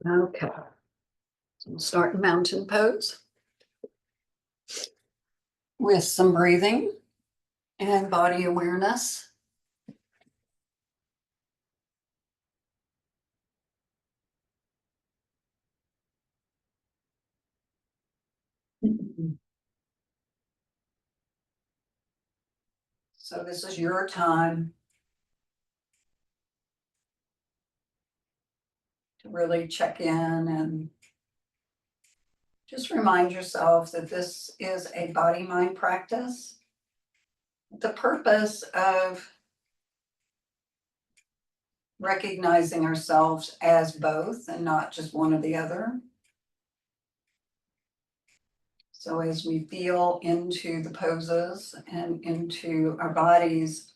Okay. So we'll start in mountain pose with some breathing and body awareness. So this is your time to really check in and just remind yourself that this is a body-mind practice. The purpose of recognizing ourselves as both and not just one or the other. So as we feel into the poses and into our bodies,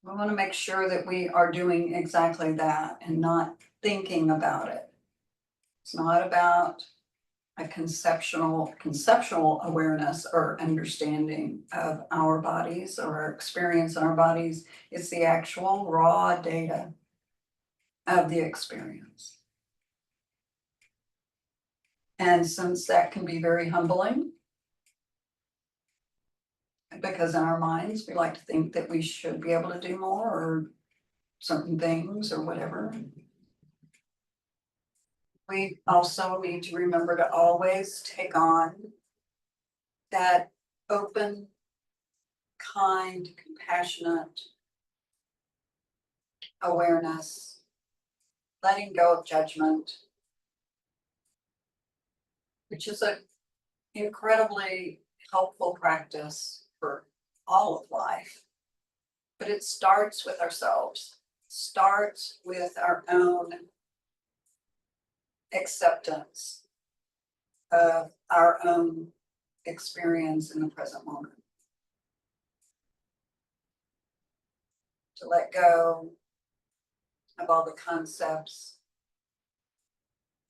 we want to make sure that we are doing exactly that and not thinking about it. It's not about a conceptual awareness or understanding of our bodies or our experience in our bodies. It's the actual raw data of the experience. And since that can be very humbling, because in our minds we like to think that we should be able to do more or certain things or whatever, we also need to remember to always take on that open, kind, compassionate awareness, letting go of judgment, which is an incredibly helpful practice for all of life. But it starts with ourselves, starts with our own acceptance of our own experience in the present moment. To let go of all the concepts,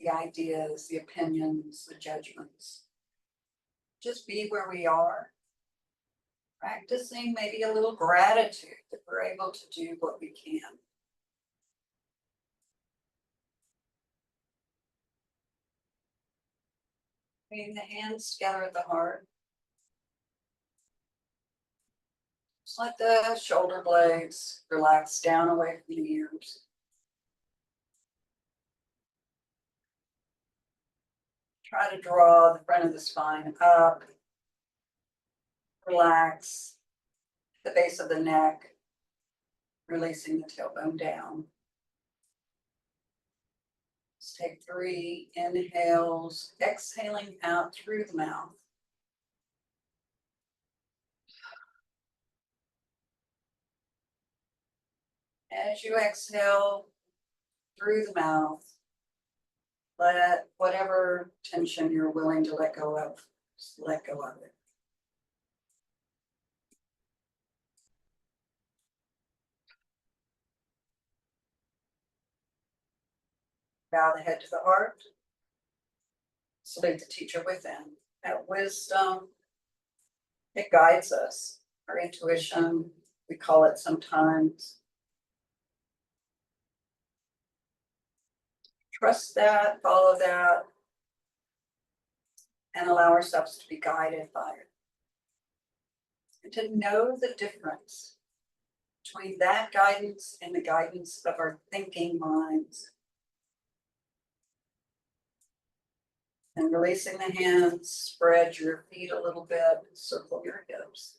the ideas, the opinions, the judgments. Just be where we are, practicing maybe a little gratitude that we're able to do what we can. Bring the hands together at the heart. Just let the shoulder blades relax down away from the ears. Try to draw the front of the spine up. Relax the base of the neck, releasing the tailbone down. Let's take 3 inhales, exhaling out through the mouth. As you exhale through the mouth, let whatever tension you're willing to let go of, just let go of it. Bow the head to the heart. Salute the teacher within. That wisdom, it guides us. Our intuition, we call it sometimes. Trust that, follow that, and allow ourselves to be guided by it. And to know the difference between that guidance and the guidance of our thinking minds. And releasing the hands, spread your feet a little bit, circle your hips.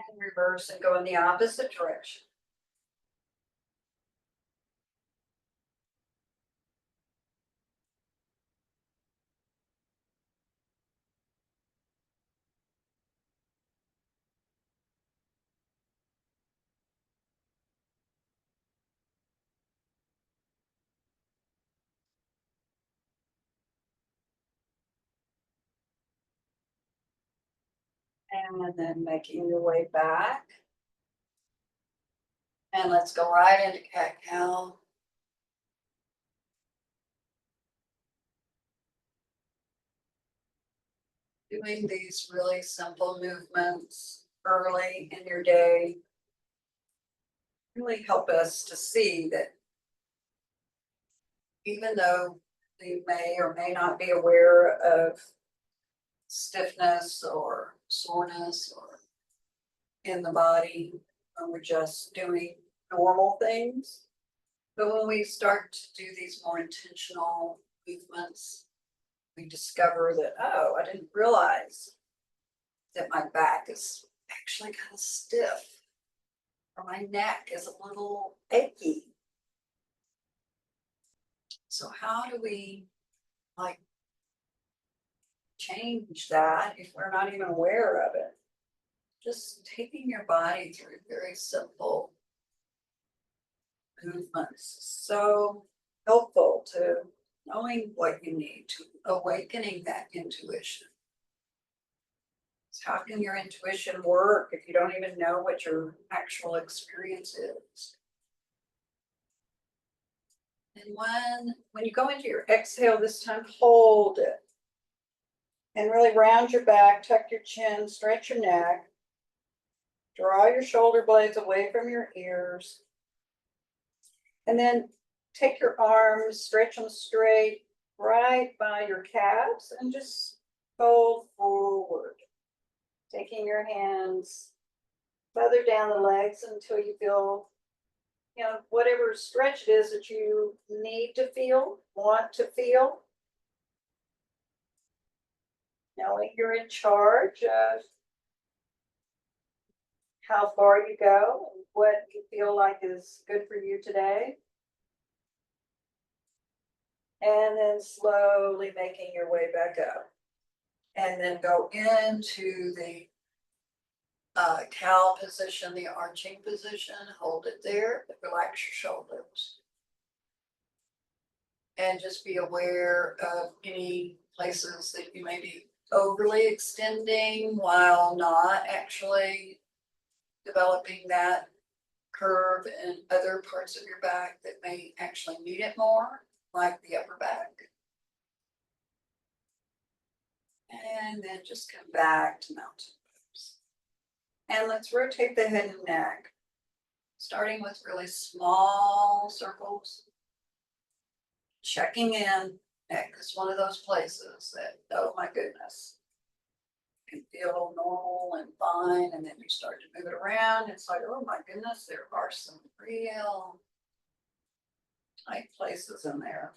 And reverse and go in the opposite direction. And then making your way back. And let's go right into cat cow. Doing these really simple movements early in your day really help us to see that even though we may or may not be aware of stiffness or soreness or in the body, when we're just doing normal things. But when we start to do these more intentional movements, we discover that, oh, I didn't realize that my back is actually kind of stiff or my neck is a little achy. So how do we like change that if we're not even aware of it? Just taking your body through very simple movements. So helpful to knowing what you need, to awakening that intuition. So how can your intuition work if you don't even know what your actual experience is? And when you go into your exhale this time, hold it. And really round your back, tuck your chin, stretch your neck. Draw your shoulder blades away from your ears. And then take your arms, stretch them straight right by your calves and just fold forward. Taking your hands further down the legs until you feel, whatever stretch it is that you need to feel, want to feel. Knowing you're in charge of how far you go and what you feel like is good for you today. And then slowly making your way back up. And then go into the cow position, the arching position. Hold it there, relax your shoulders. And just be aware of any places that you may be overly extending while not actually developing that curve in other parts of your back that may actually need it more, like the upper back. And then just come back to mountain pose. And let's rotate the head and neck, starting with really small circles. Checking in. Neck is one of those places that, oh my goodness, can feel normal and fine, and then you start to move it around. It's like, oh my goodness, there are some real tight places in there,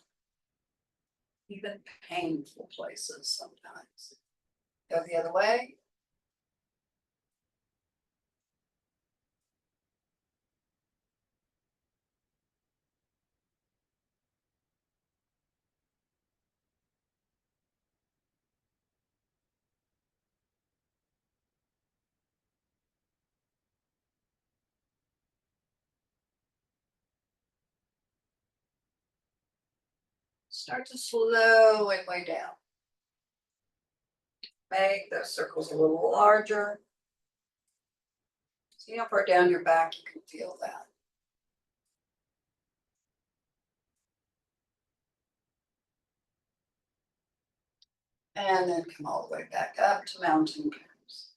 even painful places sometimes. Go the other way. Start to slowly way down. Make those circles a little larger. See how far down your back you can feel that. And then come all the way back up to mountain pose.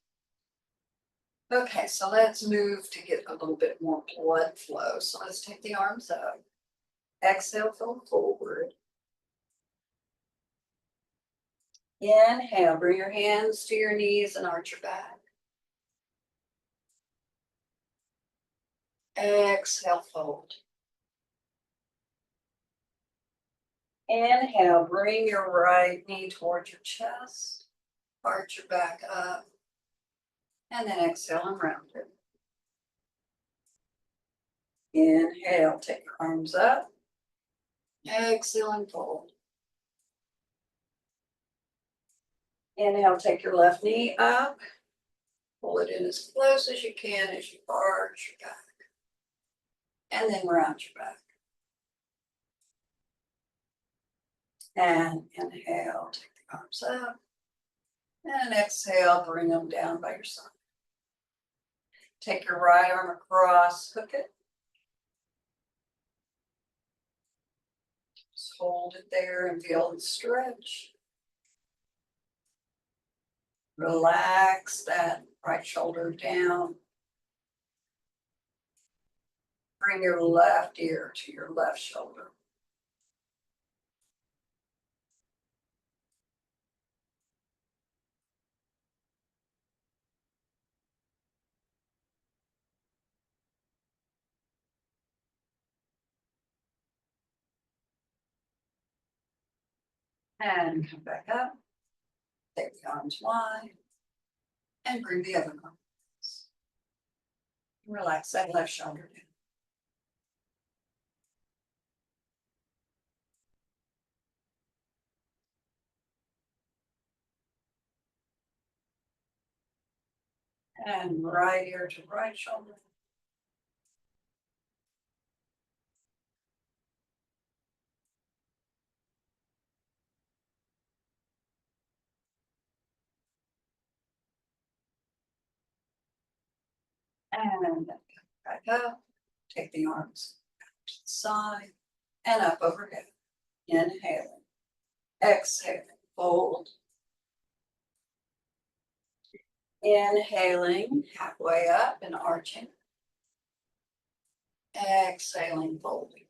Okay, so let's move to get a little bit more blood flow. So let's take the arms up. Exhale, fold forward. Inhale, bring your hands to your knees and arch your back. Exhale, fold. Inhale, bring your right knee towards your chest. Arch your back up. And then exhale and round it. Inhale, take your arms up. Exhale and fold. Inhale, take your left knee up. Pull it in as close as you can as you arch your back. And then round your back. And inhale, take the arms up. And exhale, bring them down by your side. Take your right arm across, hook it. Just hold it there and feel the stretch. Relax that right shoulder down. Bring your left ear to your left shoulder. And come back up. Take the arms wide. And bring the other arm. Relax that left shoulder down. And right ear to right shoulder. And then back up. Take the arms to the side and up overhead. Inhaling. Exhaling. Fold. Inhaling, halfway up and arching. Exhaling, folding.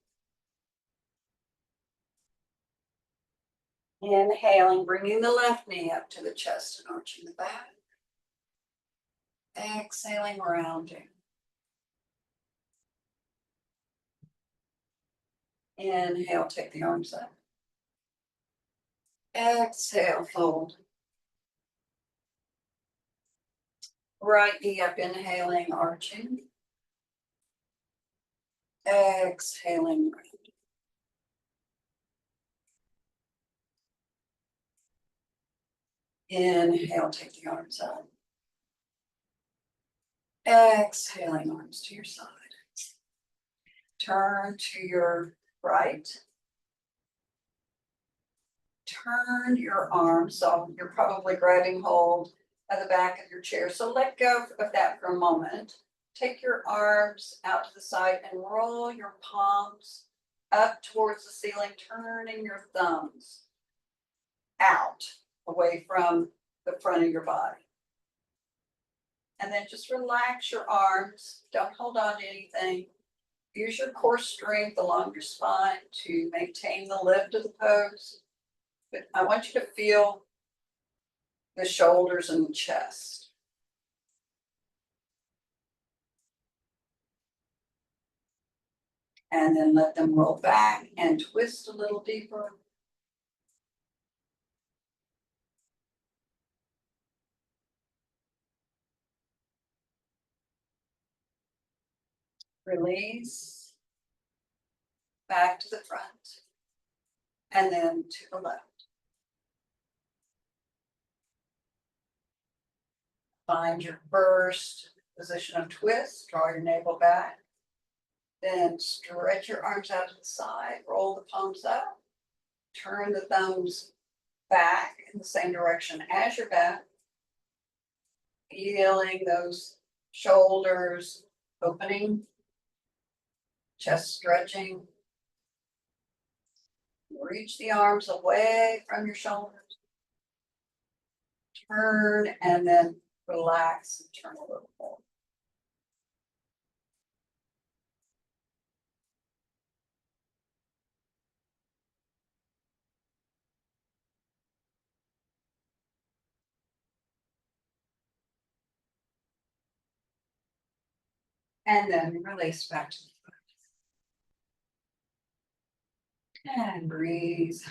Inhaling, bringing the left knee up to the chest and arching the back. Exhaling, rounding. Inhale, take the arms up. Exhale, fold. Right knee up, inhaling, arching. Exhaling, rounding. Inhale, take the arms up. Exhaling, arms to your side. Turn to your right. Turn your arms, so you're probably grabbing hold of the back of your chair. So let go of that for a moment. Take your arms out to the side and roll your palms up towards the ceiling, turning your thumbs out away from the front of your body. And then just relax your arms. Don't hold on to anything. Use your core strength along your spine to maintain the lift of the pose. But I want you to feel the shoulders and the chest. And then let them roll back and twist a little deeper. Release. Back to the front. And then to the left. Find your first position of twist. Draw your navel back. Then stretch your arms out to the side. Roll the palms up. Turn the thumbs back in the same direction as your back. Feeling those shoulders opening, chest stretching. Reach the arms away from your shoulders. Turn and then relax and turn a little more. And then release back to the front. And breathe.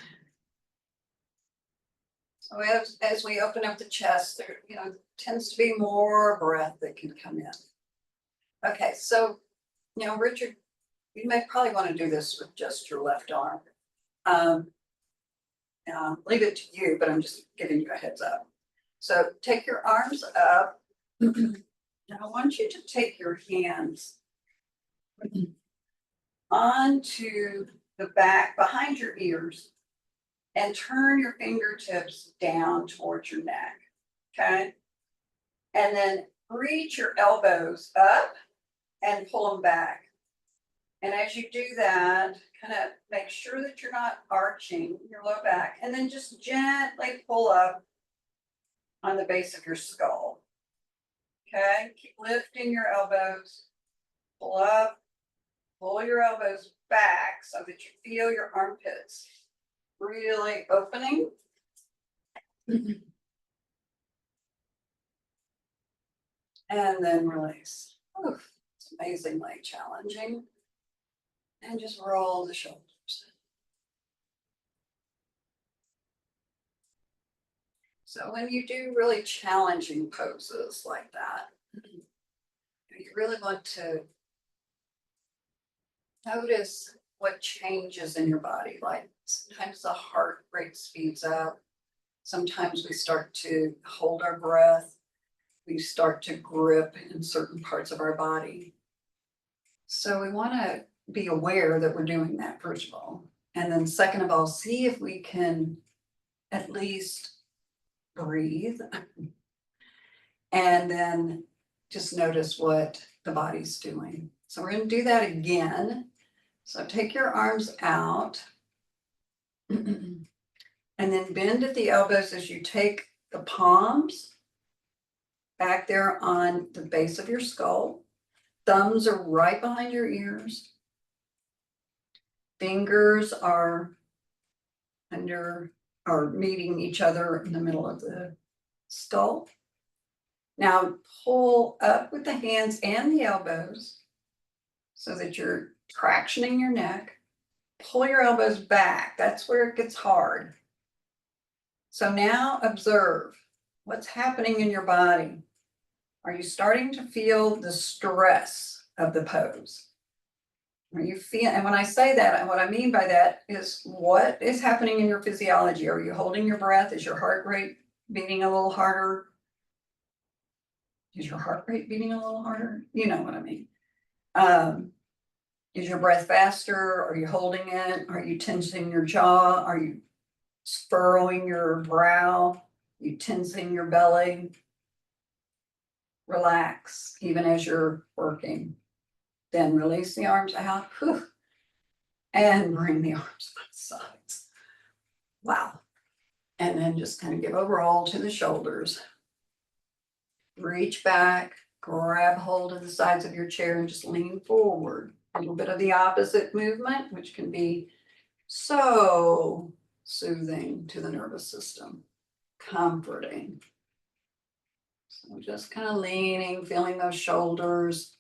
So as we open up the chest, there tends to be more breath that can come in. Okay, so Richard, you may probably want to do this with just your left arm. Leave it to you, but I'm just giving you a heads up. So take your arms up. And I want you to take your hands onto the back behind your ears and turn your fingertips down towards your neck. okay? And then reach your elbows up and pull them back. And as you do that, kind of make sure that you're not arching your low back, and then just gently pull up on the base of your skull. Okay, keep lifting your elbows, pull up, pull your elbows back so that you feel your armpits really opening. And then release. Oof, it's amazingly challenging. And just roll the shoulders. So when you do really challenging poses like that, you really want to notice what changes in your body. Like sometimes the heart rate speeds up. Sometimes we start to hold our breath. We start to grip in certain parts of our body. So we want to be aware that we're doing that, first of all. And then second of all, see if we can at least breathe. And then just notice what the body's doing. So we're going to do that again. So take your arms out and then bend at the elbows as you take the palms back there on the base of your skull. Thumbs are right behind your ears. Fingers are meeting each other in the middle of the skull. Now pull up with the hands and the elbows so that you're tractioning your neck. Pull your elbows back. That's where it gets hard. So now observe what's happening in your body. Are you starting to feel the stress of the pose? Are you and when I say that, and what I mean by that is what is happening in your physiology? Are you holding your breath? Is your heart rate beating a little harder? Is your heart rate beating a little harder? You know what I mean. Is your breath faster? Are you holding it? Are you tensing your jaw? Are you furrowing your brow? Are you tensing your belly? Relax, even as you're working. Then release the arms out. Whew, and bring the arms to the sides. Wow. And then just kind of give a roll to the shoulders. Reach back, grab hold of the sides of your chair and just lean forward. A little bit of the opposite movement, which can be so soothing to the nervous system, comforting. So just kind of leaning, feeling those shoulders,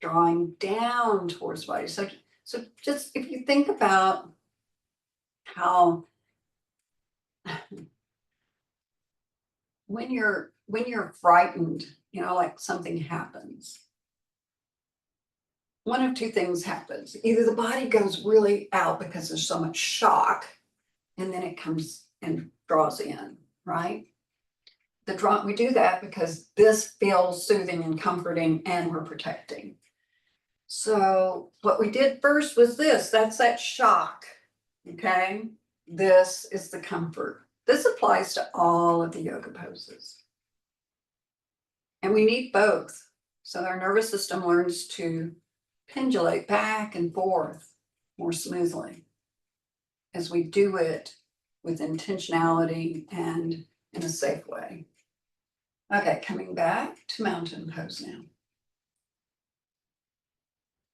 drawing down towards the body. So just if you think about how when you're frightened, like something happens, one of two things happens. Either the body goes really out because there's so much shock, and then it comes and draws in, right? We do that because this feels soothing and comforting and we're protecting. So what we did first was this. That's that shock. Okay. This is the comfort. This applies to all of the yoga poses. And we need both. So our nervous system learns to pendulate back and forth more smoothly as we do it with intentionality and in a safe way. Okay, coming back to mountain pose now.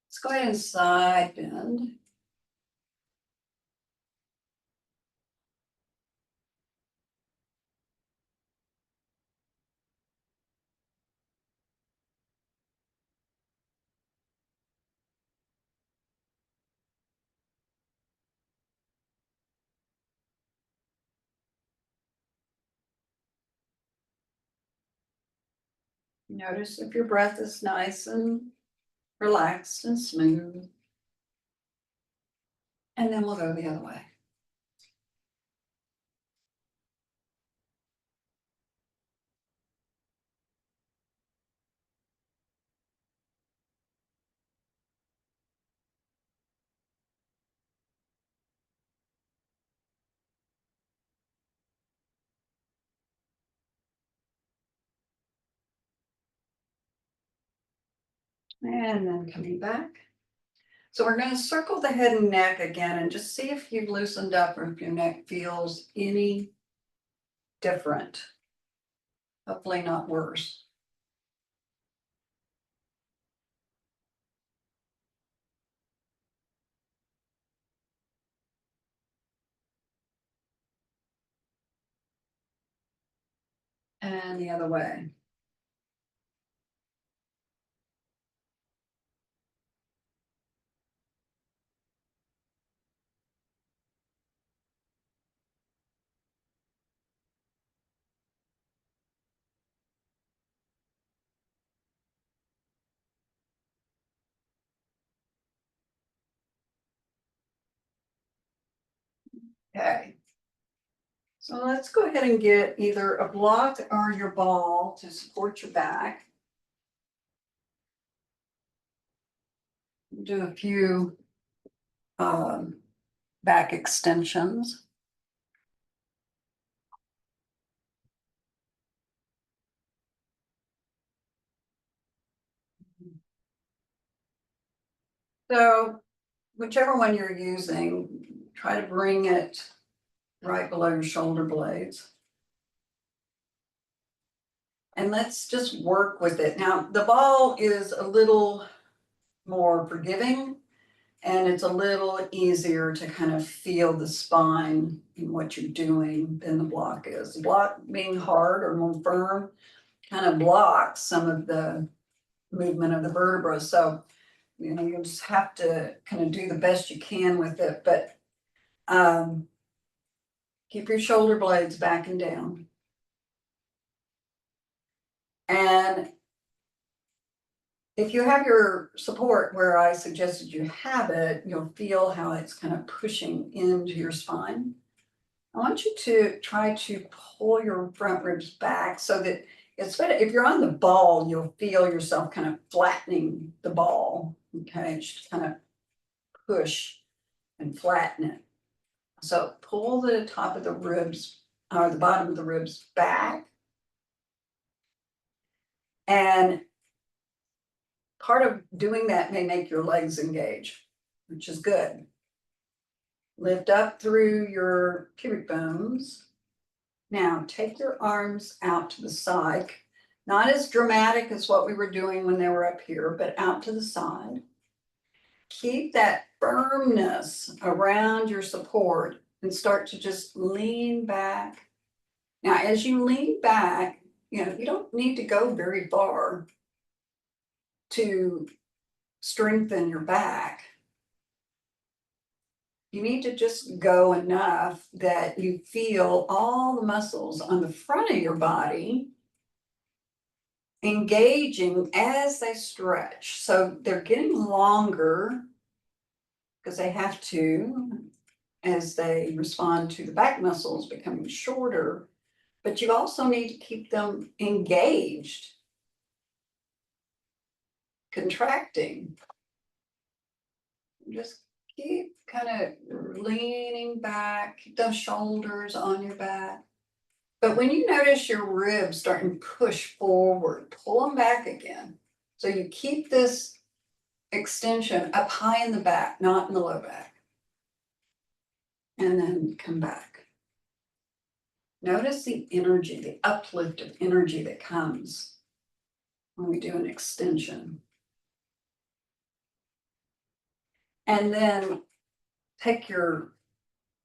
Let's go ahead and side bend. Notice if your breath is nice and relaxed and smooth. And then we'll go the other way. And then coming back. So we're going to circle the head and neck again and just see if you've loosened up or if your neck feels any different. Hopefully not worse. And the other way. Okay. So let's go ahead and get either a block or your ball to support your back. Do a few back extensions. So whichever one you're using, try to bring it right below your shoulder blades. And let's just work with it. Now, the ball is a little more forgiving and it's a little easier to kind of feel the spine in what you're doing than the block is. The block being hard or more firm kind of blocks some of the movement of the vertebra. So, you'll just have to kind of do the best you can with it, but keep your shoulder blades back and down. And if you have your support where I suggested you have it, you'll feel how it's kind of pushing into your spine. I want you to try to pull your front ribs back so that if you're on the ball, you'll feel yourself kind of flattening the ball. Okay, just kind of push and flatten it. So pull the top of the ribs or the bottom of the ribs back. And part of doing that may make your legs engage, which is good. Lift up through your pubic bones. Now take your arms out to the side, not as dramatic as what we were doing when they were up here, but out to the side. Keep that firmness around your support and start to just lean back. Now, as you lean back, you don't need to go very far to strengthen your back. You need to just go enough that you feel all the muscles on the front of your body engaging as they stretch. So they're getting longer because they have to as they respond to the back muscles becoming shorter, but you also need to keep them engaged, contracting. Just keep kind of leaning back, keep those shoulders on your back. But when you notice your ribs starting to push forward, pull them back again. So you keep this extension up high in the back, not in the low back. And then come back. Notice the energy, the uplift of energy that comes when we do an extension. And then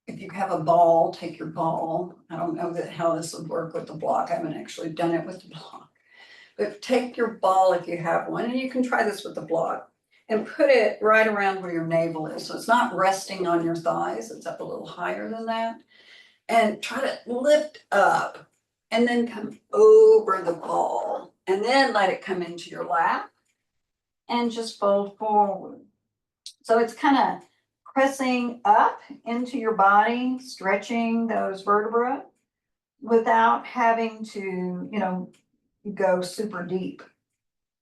if you have a ball, take your ball. I don't know how this would work with the block. I haven't actually done it with the block. But take your ball if you have one, and you can try this with the block, and put it right around where your navel is. So it's not resting on your thighs, it's up a little higher than that. And try to lift up and then come over the ball and then let it come into your lap and just fold forward. So it's kind of pressing up into your body, stretching those vertebrae without having to, go super deep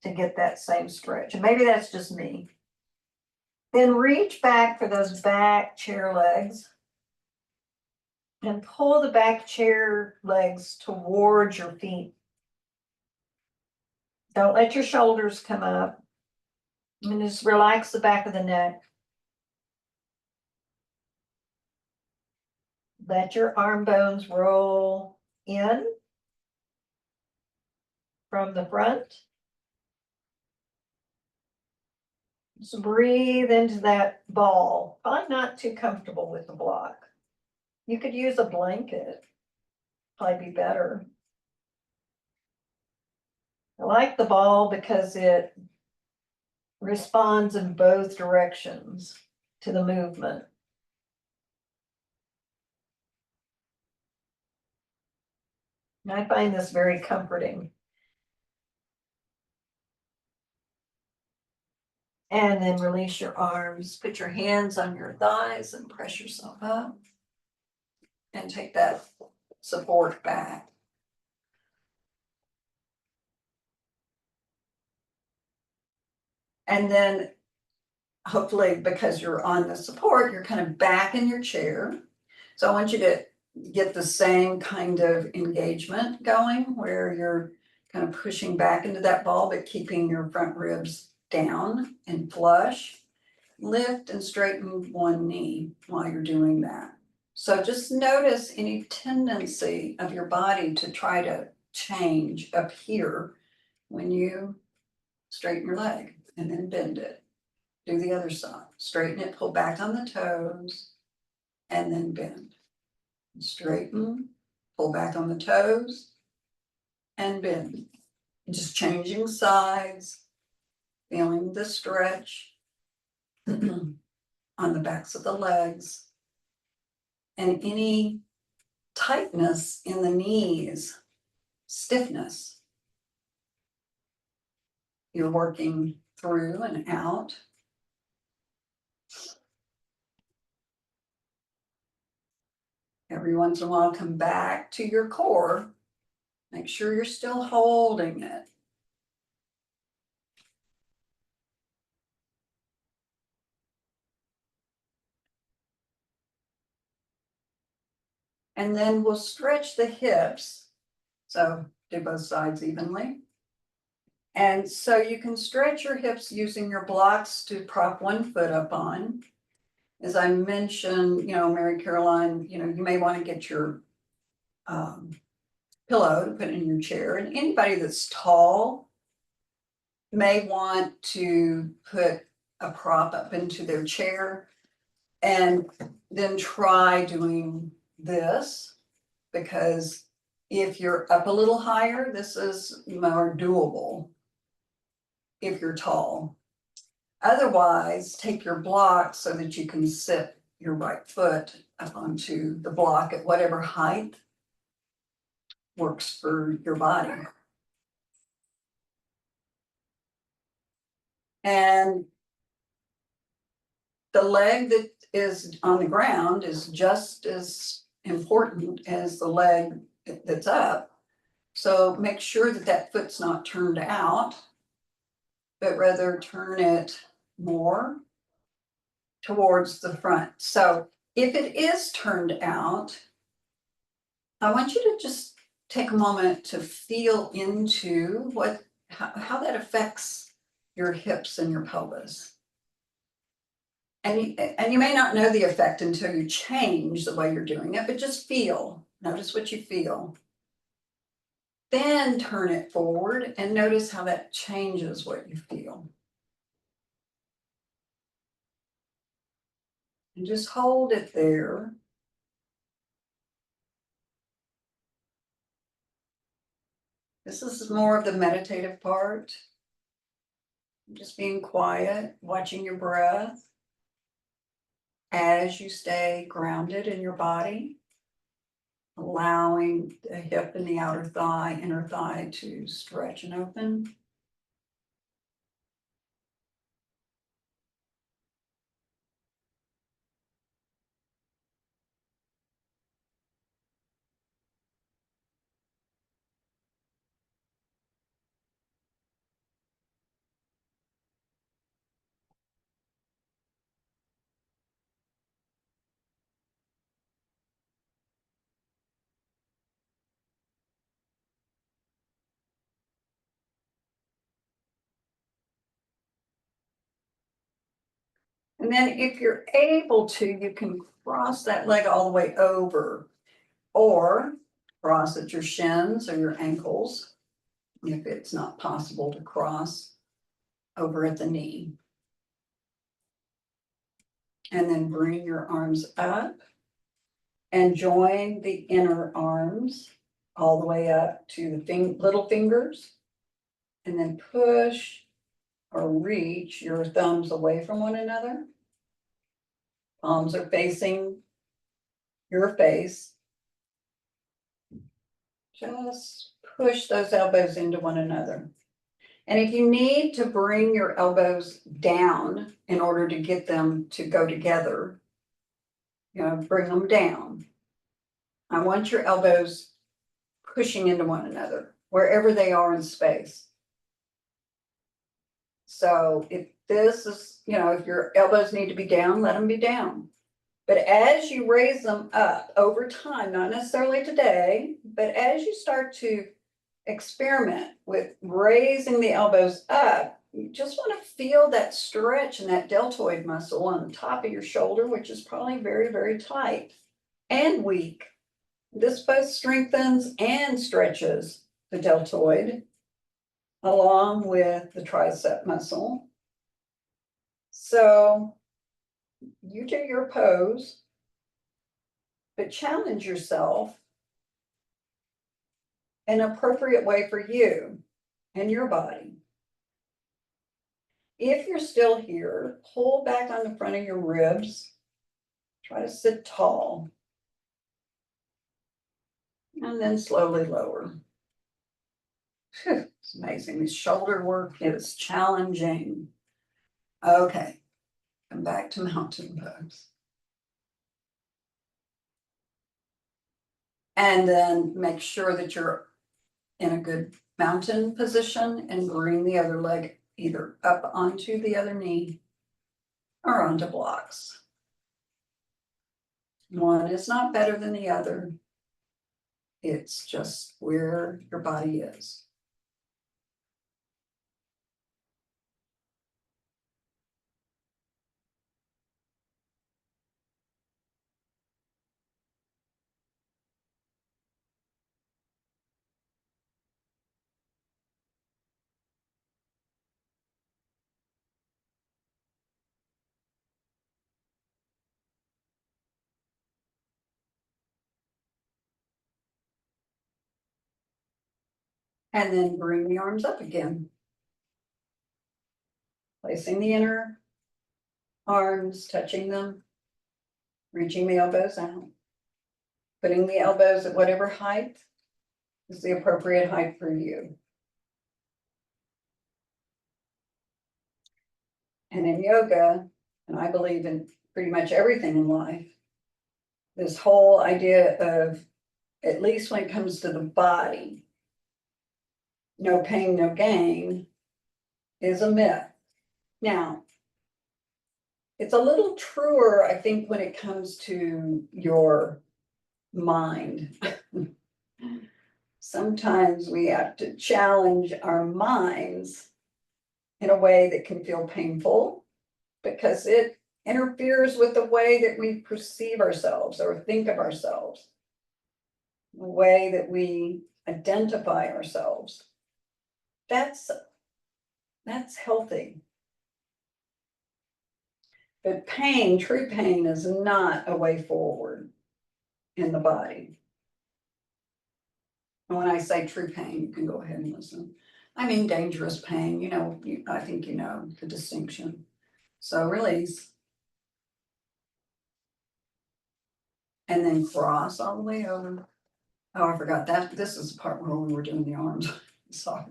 to get that same stretch. And maybe that's just me. Then reach back for those back chair legs and pull the back chair legs towards your feet. Don't let your shoulders come up. And just relax the back of the neck. Let your arm bones roll in from the front. Just breathe into that ball. I'm not too comfortable with the block. You could use a blanket, probably be better. I like the ball because it responds in both directions to the movement. And I find this very comforting. And then release your arms. Put your hands on your thighs and press yourself up. And take that support back. And then hopefully, because you're on the support, you're kind of back in your chair. So I want you to get the same kind of engagement going where you're kind of pushing back into that ball, but keeping your front ribs down and flush. Lift and straighten one knee while you're doing that. So just notice any tendency of your body to try to change up here when you straighten your leg and then bend it. Do the other side. Straighten it, pull back on the toes, and then bend. Straighten, pull back on the toes, and bend. Just changing sides, feeling the stretch on the backs of the legs, and any tightness in the knees, stiffness. You're working through and out. Every once in a while, come back to your core. Make sure you're still holding it. And then we'll stretch the hips. So do both sides evenly. And so you can stretch your hips using your blocks to prop one foot up on. As I mentioned, Mary Caroline, you may want to get your pillow to put in your chair. And anybody that's tall may want to put a prop up into their chair and then try doing this, because if you're up a little higher, this is more doable if you're tall. Otherwise, take your block so that you can sit your right foot up onto the block at whatever height works for your body. And the leg that is on the ground is just as important as the leg that's up. So make sure that that foot's not turned out, but rather turn it more towards the front. So if it is turned out, I want you to just take a moment to feel into how that affects your hips and your pelvis. And you may not know the effect until you change the way you're doing it, but just feel. Notice what you feel. Then turn it forward and notice how that changes what you feel. And just hold it there. This is more of the meditative part. Just being quiet, watching your breath as you stay grounded in your body, allowing the hip and the outer thigh, inner thigh to stretch and open. And then if you're able to, you can cross that leg all the way over. Or cross at your shins or your ankles, if it's not possible to cross over at the knee. And then bring your arms up and join the inner arms all the way up to the little fingers. And then push or reach your thumbs away from one another. Palms are facing your face. Just push those elbows into one another. And if you need to bring your elbows down in order to get them to go together, bring them down. I want your elbows pushing into one another, wherever they are in space. So if this is, if your elbows need to be down, let them be down. But as you raise them up over time, not necessarily today, but as you start to experiment with raising the elbows up, you just want to feel that stretch in that deltoid muscle on the top of your shoulder, which is probably very, very tight and weak. This both strengthens and stretches the deltoid along with the tricep muscle. So you do your pose, but challenge yourself an appropriate way for you and your body. If you're still here, pull back on the front of your ribs. Try to sit tall. And then slowly lower. Whew, it's amazing. This shoulder work is challenging. Okay, come back to mountain pose. And then make sure that you're in a good mountain position and bring the other leg either up onto the other knee or onto blocks. One is not better than the other. It's just where your body is. And then bring the arms up again. Placing the inner arms, touching them, reaching the elbows out. Putting the elbows at whatever height is the appropriate height for you. And in yoga, and I believe in pretty much everything in life, this whole idea of, at least when it comes to the body, no pain, no gain, is a myth. Now, it's a little truer, I think, when it comes to your mind. Sometimes we have to challenge our minds in a way that can feel painful because it interferes with the way that we perceive ourselves or think of ourselves, the way that we identify ourselves. That's healthy. But pain, true pain, is not a way forward in the body. And when I say true pain, you can go ahead and listen. I mean dangerous pain, I think you know the distinction. So release. And then cross all the way over. Oh, I forgot that. This is the part where we were doing the arms. Sorry.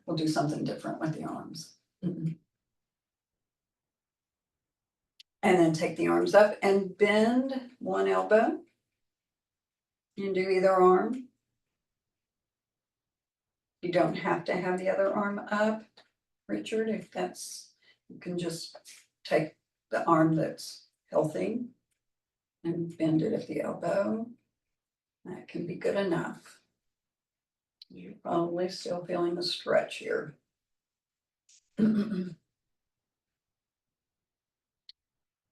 We'll do something different with the arms. And then take the arms up and bend one elbow. And do either arm. You don't have to have the other arm up, Richard, if you can just take the arm that's healthy and bend it at the elbow. That can be good enough. You're probably still feeling the stretch here.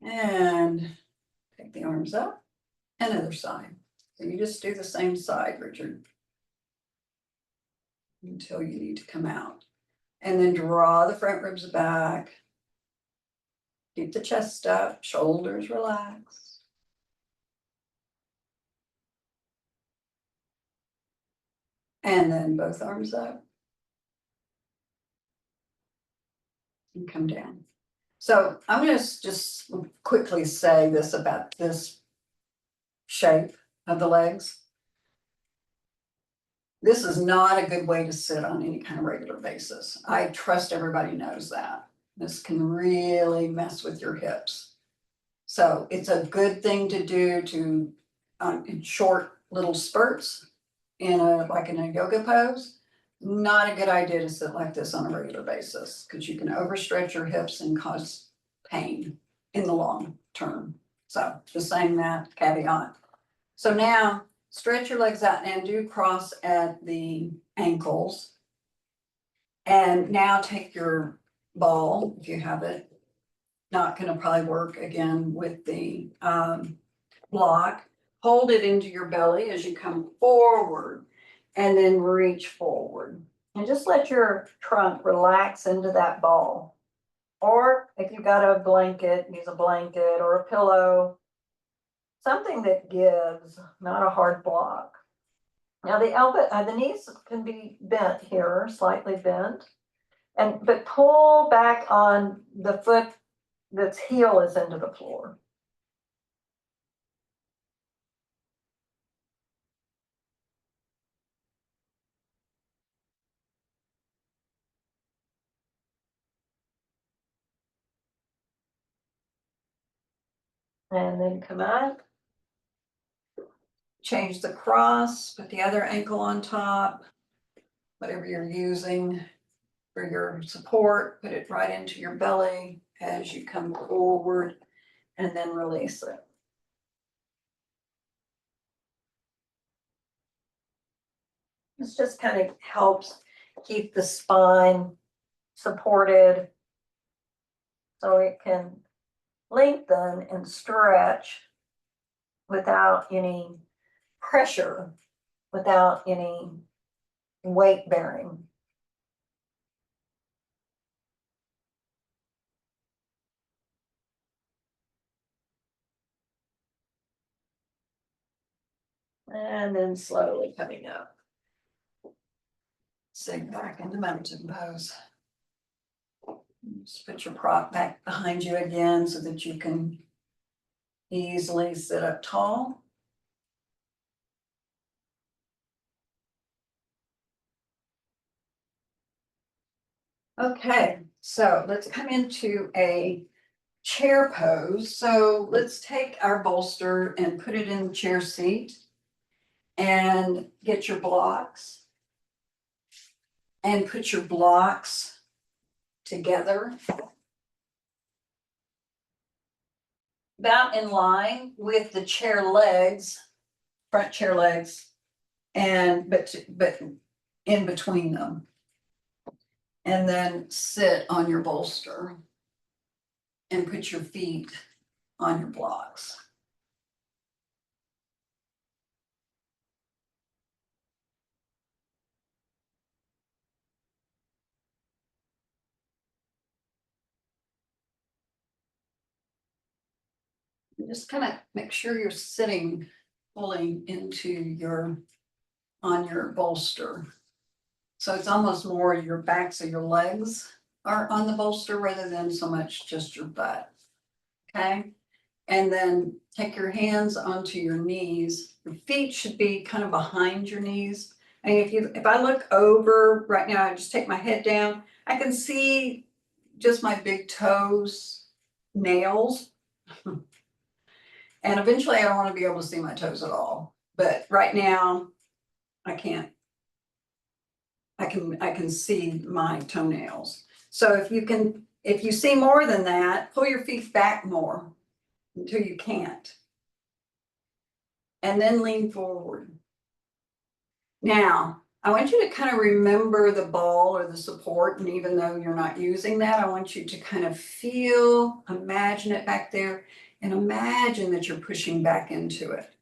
And take the arms up and other side. So you just do the same side, Richard. Until you need to come out. And then draw the front ribs back. Keep the chest up, shoulders relaxed. And then both arms up. And come down. So I'm gonna just quickly say this about this shape of the legs. This is not a good way to sit on any kind of regular basis. I trust everybody knows that. This can really mess with your hips. So it's a good thing to do to in short little spurts in a yoga pose. Not a good idea to sit like this on a regular basis because you can overstretch your hips and cause pain in the long term. So just saying that caveat. So now stretch your legs out and do cross at the ankles. And now take your ball, if you have it. Not gonna probably work again with the block. Hold it into your belly as you come forward and then reach forward. And just let your trunk relax into that ball. Or if you've got a blanket, use a blanket or a pillow. Something that gives, not a hard block. Now the knees can be bent here, slightly bent. But pull back on the foot that's heel is into the floor. And then come up. Change the cross, put the other ankle on top. Whatever you're using for your support, put it right into your belly as you come forward and then release it. This just kind of helps keep the spine supported so it can lengthen and stretch without any pressure, without any weight bearing. And then slowly coming up. Sink back into mountain pose. Just put your prop back behind you again so that you can easily sit up tall. Okay, so let's come into a chair pose. So let's take our bolster and put it in the chair seat and get your blocks and put your blocks together about in line with the chair legs, front chair legs, and but in between them. And then sit on your bolster and put your feet on your blocks. And just kind of make sure you're sitting fully on your bolster. So it's almost more your backs of your legs are on the bolster rather than so much just your butt. Okay. And then take your hands onto your knees. Your feet should be kind of behind your knees. And if I look over right now, I just take my head down, I can see just my big toes, nails. And eventually I don't want to be able to see my toes at all. But right now I can't. I can see my toenails. So if you see more than that, pull your feet back more until you can't. And then lean forward. Now, I want you to kind of remember the ball or the support, and even though you're not using that, I want you to kind of feel, imagine it back there, and imagine that you're pushing back into it.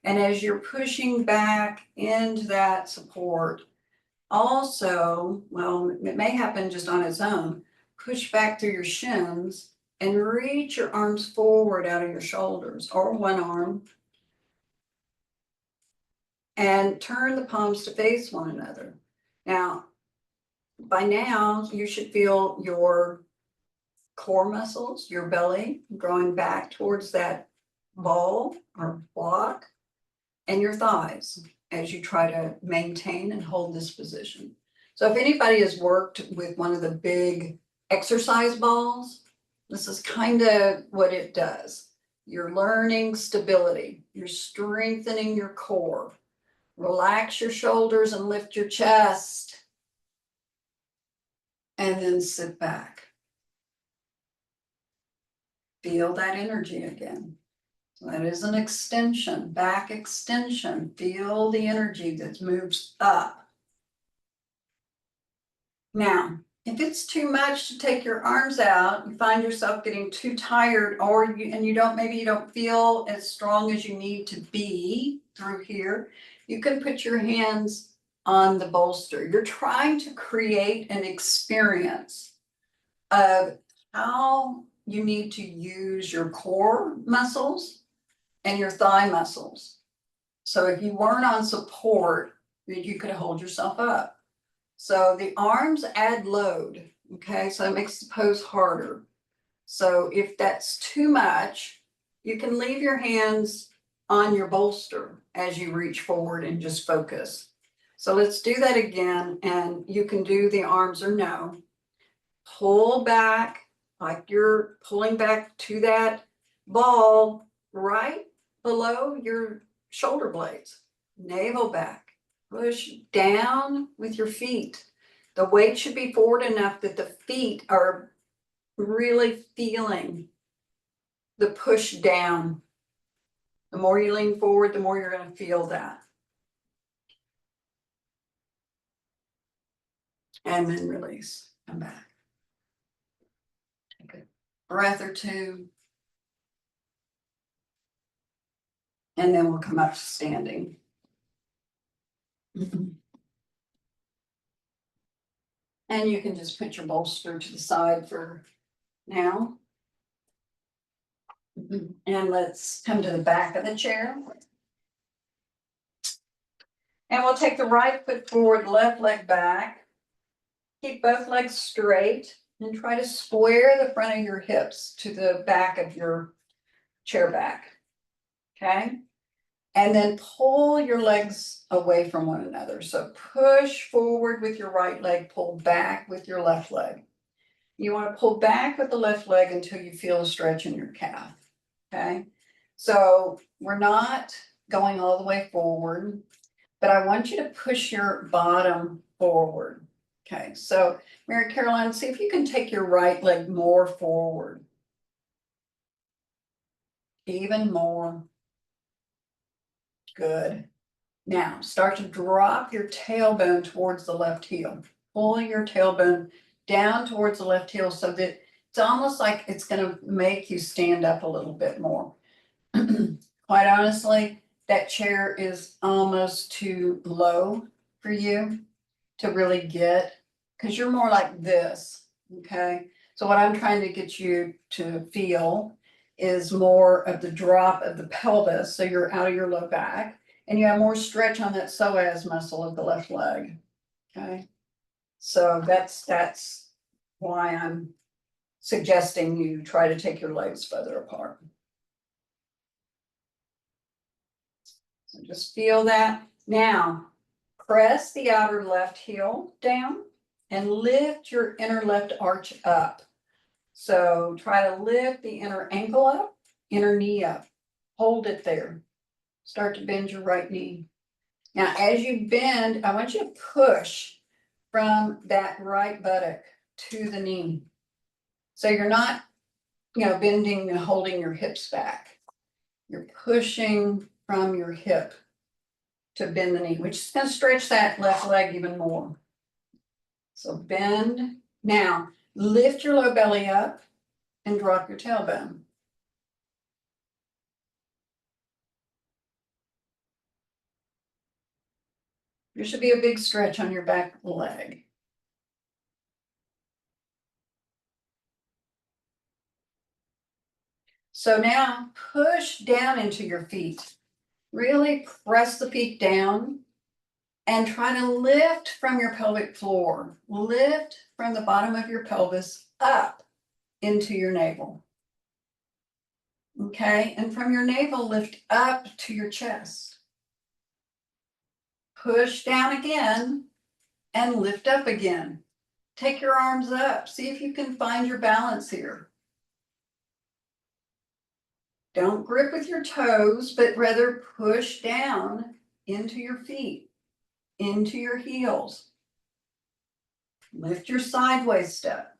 And as you're pushing back into that support, also, well, it may happen just on its own, push back through your shins and reach your arms forward out of your shoulders or one arm and turn the palms to face one another. Now, by now, you should feel your core muscles, your belly growing back towards that ball or block, and your thighs as you try to maintain and hold this position. So if anybody has worked with one of the big exercise balls, this is kind of what it does. You're learning stability, you're strengthening your core. Relax your shoulders and lift your chest. And then sit back. Feel that energy again. So that is an extension, back extension. Feel the energy that moves up. Now, if it's too much to take your arms out, you find yourself getting too tired, or maybe you don't feel as strong as you need to be through here, you can put your hands on the bolster. You're trying to create an experience of how you need to use your core muscles and your thigh muscles. So if you weren't on support, you could hold yourself up. So the arms add load, okay? So it makes the pose harder. So if that's too much, you can leave your hands on your bolster as you reach forward and just focus. So let's do that again, and you can do the arms or no. Pull back like you're pulling back to that ball right below your shoulder blades. Navel back. Push down with your feet. The weight should be forward enough that the feet are really feeling the push down. The more you lean forward, the more you're going to feel that. And then release. Come back. Take a breath or two. And then we'll come up to standing. And you can just put your bolster to the side for now. And let's come to the back of the chair. And we'll take the right foot forward, left leg back. Keep both legs straight and try to square the front of your hips to the back of your chair back. Okay? And then pull your legs away from one another. So push forward with your right leg, pull back with your left leg. You want to pull back with the left leg until you feel a stretch in your calf. Okay? So we're not going all the way forward, but I want you to push your bottom forward. Okay, so Mary Caroline, see if you can take your right leg more forward. Even more. Good. Now start to drop your tailbone towards the left heel. Pull your tailbone down towards the left heel so that it's almost like it's going to make you stand up a little bit more. Quite honestly, that chair is almost too low for you to really get, because you're more like this, okay? So what I'm trying to get you to feel is more of the drop of the pelvis, so you're out of your low back, and you have more stretch on that psoas muscle of the left leg, okay? So that's why I'm suggesting you try to take your legs further apart. So just feel that. Now, press the outer left heel down and lift your inner left arch up. So try to lift the inner ankle up, inner knee up. Hold it there. Start to bend your right knee. Now, as you bend, I want you to push from that right buttock to the knee. So you're not, bending and holding your hips back. You're pushing from your hip to bend the knee, which is gonna stretch that left leg even more. So bend. Now, lift your low belly up and drop your tailbone. There should be a big stretch on your back leg. So now push down into your feet. Really press the feet down and try to lift from your pelvic floor. Lift from the bottom of your pelvis up into your navel. Okay, and from your navel, lift up to your chest. Push down again and lift up again. Take your arms up. See if you can find your balance here. Don't grip with your toes, but rather push down into your feet, into your heels. Lift your sideways step.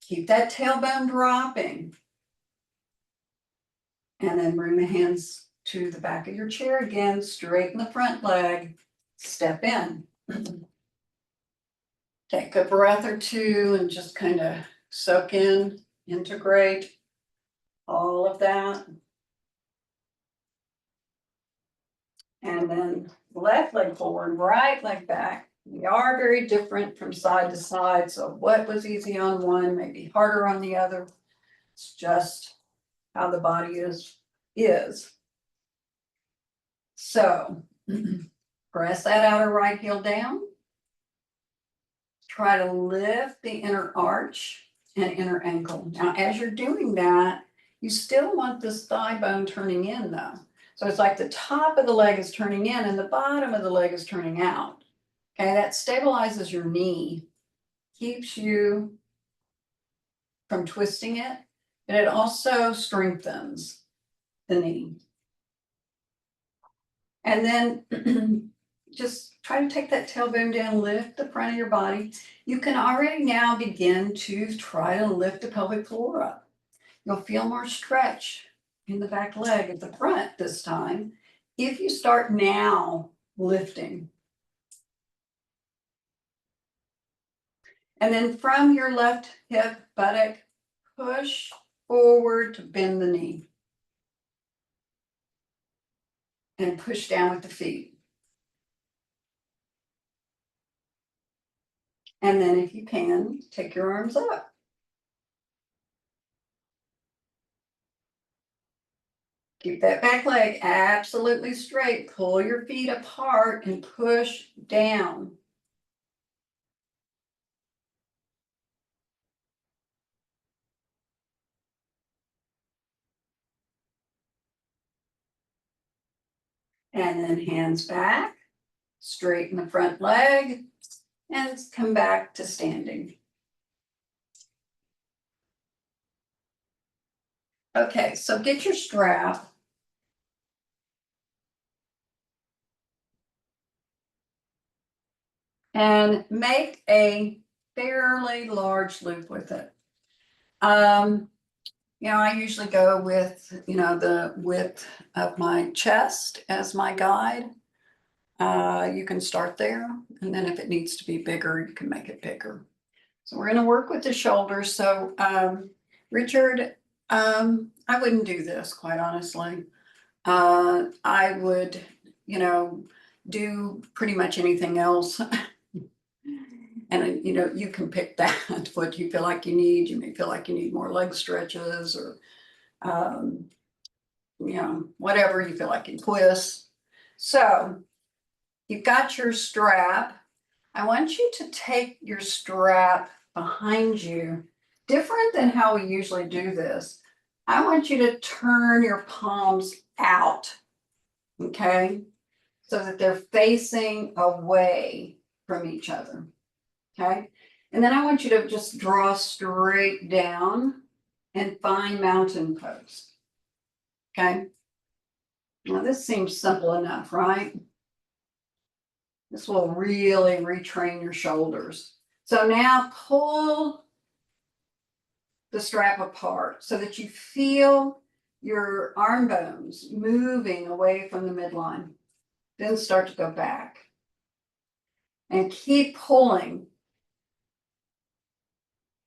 Keep that tailbone dropping. And then bring the hands to the back of your chair again, straighten the front leg, step in. Take a breath or two and just kind of soak in, integrate all of that. And then left leg forward, right leg back. We are very different from side to side, so what was easy on one may be harder on the other. It's just how the body is. So press that outer right heel down. Try to lift the inner arch and inner ankle. Now, as you're doing that, you still want this thigh bone turning in though. So it's like the top of the leg is turning in and the bottom of the leg is turning out. Okay, that stabilizes your knee, keeps you from twisting it, and it also strengthens the knee. And then just try to take that tailbone down, lift the front of your body. You can already now begin to try to lift the pelvic floor up. You'll feel more stretch in the back leg at the front this time if you start now lifting. And then from your left hip, buttock, push forward to bend the knee. And push down with the feet. And then if you can, take your arms up. Keep that back leg absolutely straight. Pull your feet apart and push down. And then hands back, straighten the front leg, and come back to standing. Okay, so get your strap. And make a fairly large loop with it. I usually go with, the width of my chest as my guide. You can start there, and then if it needs to be bigger, you can make it bigger. So we're going to work with the shoulders. So, Richard, I wouldn't do this, quite honestly. I would, do pretty much anything else. And, you can pick that, what you feel like you need. You may feel like you need more leg stretches or, whatever you feel like you twist. So you've got your strap. I want you to take your strap behind you, different than how we usually do this. I want you to turn your palms out, okay? So that they're facing away from each other. Okay, and then I want you to just draw straight down and find mountain pose. Okay, now this seems simple enough, right? This will really retrain your shoulders. So now pull the strap apart so that you feel your arm bones moving away from the midline. then start to go back. And keep pulling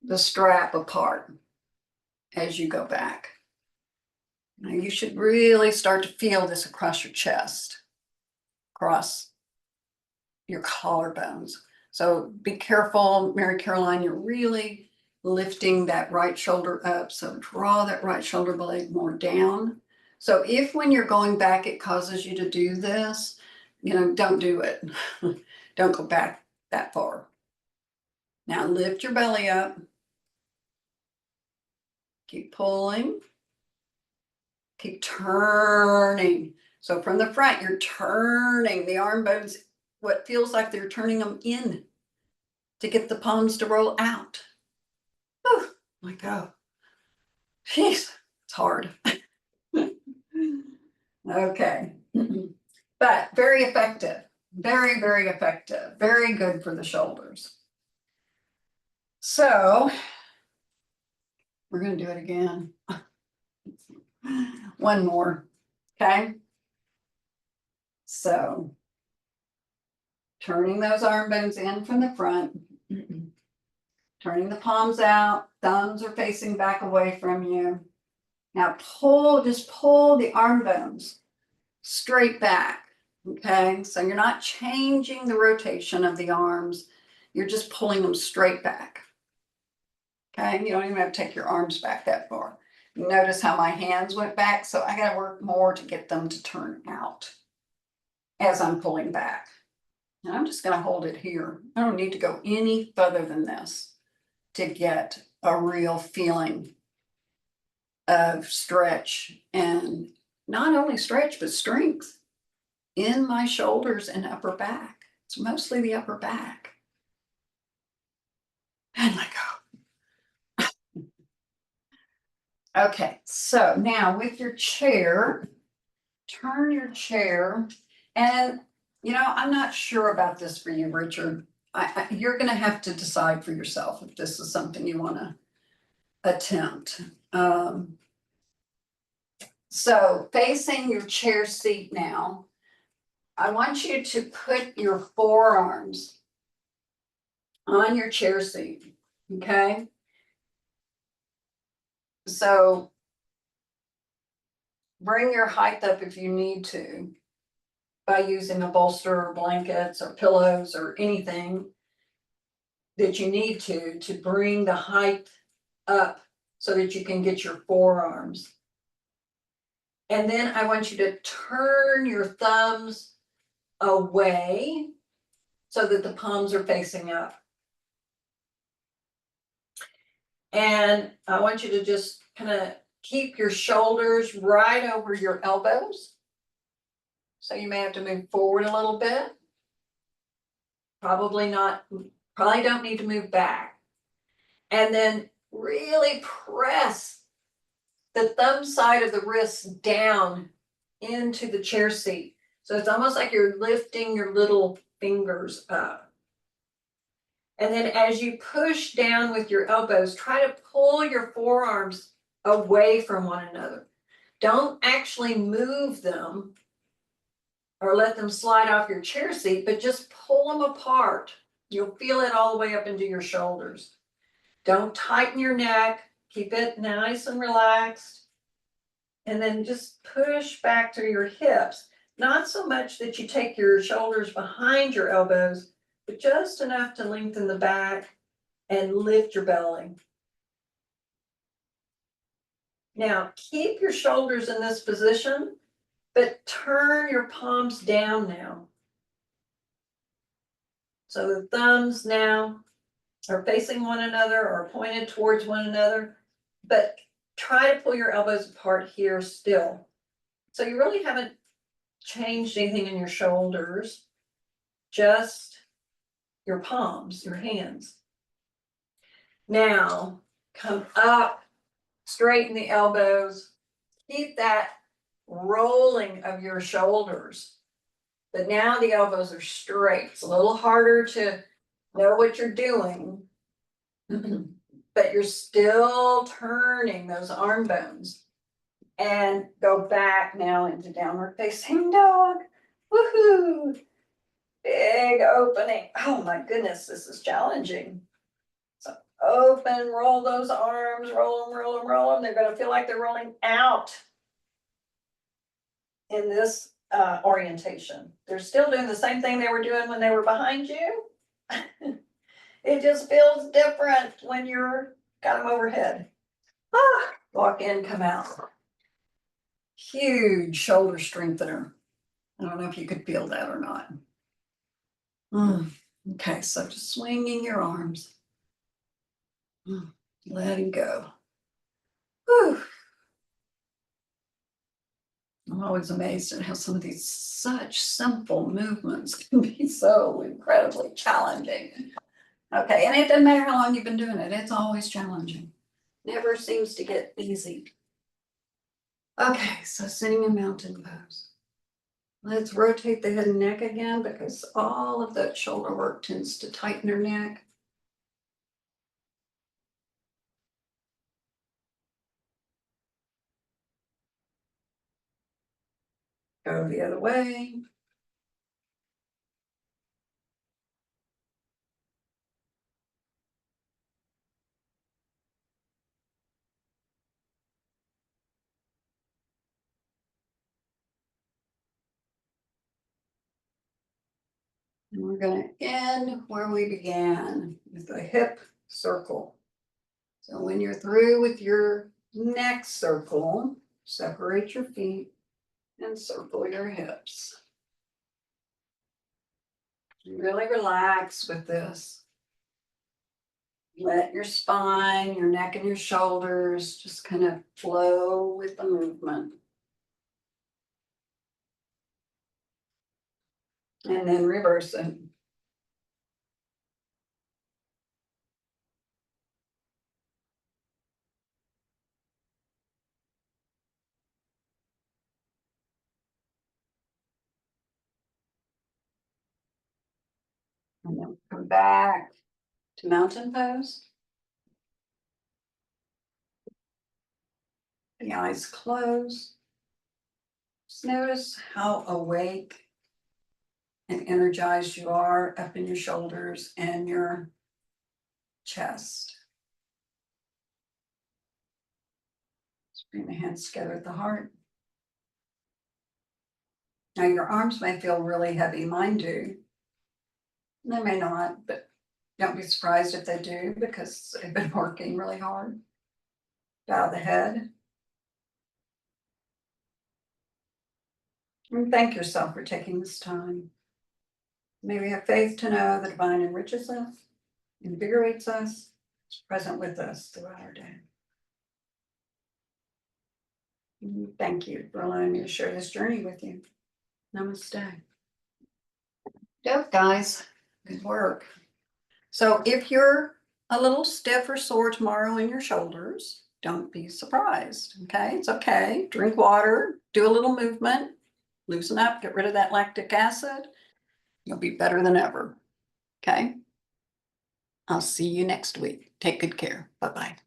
the strap apart as you go back. Now you should really start to feel this across your chest, across your collarbones. So be careful, Mary Caroline, you're really lifting that right shoulder up. So draw that right shoulder blade more down. So if when you're going back, it causes you to do this, don't do it. Don't go back that far. Now lift your belly up. Keep pulling. Keep turning. So from the front, you're turning the arm bones, what feels like they're turning them in to get the palms to roll out. Oh my God. Jeez, it's hard. Okay. But very effective. Very, very effective. Very good for the shoulders. So we're going to do it again. One more. Okay. So turning those arm bones in from the front, turning the palms out, thumbs are facing back away from you. Now just pull the arm bones straight back. Okay, so you're not changing the rotation of the arms, you're just pulling them straight back. Okay, you don't even have to take your arms back that far. Notice how my hands went back, so I got to work more to get them to turn out as I'm pulling back. And I'm just going to hold it here. I don't need to go any further than this to get a real feeling of stretch, and not only stretch, but strength in my shoulders and upper back. It's mostly the upper back. And let go. Okay, so now with your chair, turn your chair. And, I'm not sure about this for you, Richard. You're going to have to decide for yourself if this is something you want to attempt. So facing your chair seat now, I want you to put your forearms on your chair seat, okay? So bring your height up if you need to by using a bolster or blankets or pillows or anything that you need to bring the height up so that you can get your forearms. And then I want you to turn your thumbs away so that the palms are facing up. And I want you to just kind of keep your shoulders right over your elbows. So you may have to move forward a little bit. Probably don't need to move back. And then really press the thumb side of the wrist down into the chair seat. So it's almost like you're lifting your little fingers up. And then as you push down with your elbows, try to pull your forearms away from one another. Don't actually move them or let them slide off your chair seat, but just pull them apart. You'll feel it all the way up into your shoulders. Don't tighten your neck. Keep it nice and relaxed. And then just push back to your hips. Not so much that you take your shoulders behind your elbows, but just enough to lengthen the back and lift your belly. Now, keep your shoulders in this position, but turn your palms down now. So the thumbs now are facing one another or pointed towards one another, but try to pull your elbows apart here still. So you really haven't changed anything in your shoulders, just your palms, your hands. Now, come up, straighten the elbows, keep that rolling of your shoulders. But now the elbows are straight. It's a little harder to know what you're doing, but you're still turning those arm bones. And go back now into downward facing dog. Woohoo! Big opening. Oh my goodness, this is challenging. So open, roll those arms, roll them, roll them, roll them. They're gonna feel like they're rolling out in this orientation. They're still doing the same thing they were doing when they were behind you. It just feels different when you're got them overhead. Ah, walk in, come out. Huge shoulder strengthener. I don't know if you could feel that or not. Okay, so just swinging your arms. Letting go. Whew. I'm always amazed at how some of these such simple movements can be so incredibly challenging. Okay, and it doesn't matter how long you've been doing it, it's always challenging. Never seems to get easy. Okay, so sitting in mountain pose. Let's rotate the head and neck again because all of that shoulder work tends to tighten your neck. Go the other way. And we're going to end where we began with a hip circle. So when you're through with your neck circle, separate your feet and circle your hips. Really relax with this. Let your spine, your neck, and your shoulders just kind of flow with the movement. And then reverse it. And then come back to mountain pose. The eyes closed. Just notice how awake and energized you are up in your shoulders and your chest. Just bring the hands together at the heart. Now your arms may feel really heavy, mine do. They may not, but don't be surprised if they do because they've been working really hard. Bow the head. And thank yourself for taking this time. May we have faith to know the divine enriches us, invigorates us, is present with us throughout our day. Thank you for allowing me to share this journey with you. Namaste. Dope, guys. Good work. So if you're a little stiff or sore tomorrow in your shoulders, don't be surprised. Okay, it's okay. Drink water, do a little movement, loosen up, get rid of that lactic acid. You'll be better than ever. Okay. I'll see you next week. Take good care. Bye-bye.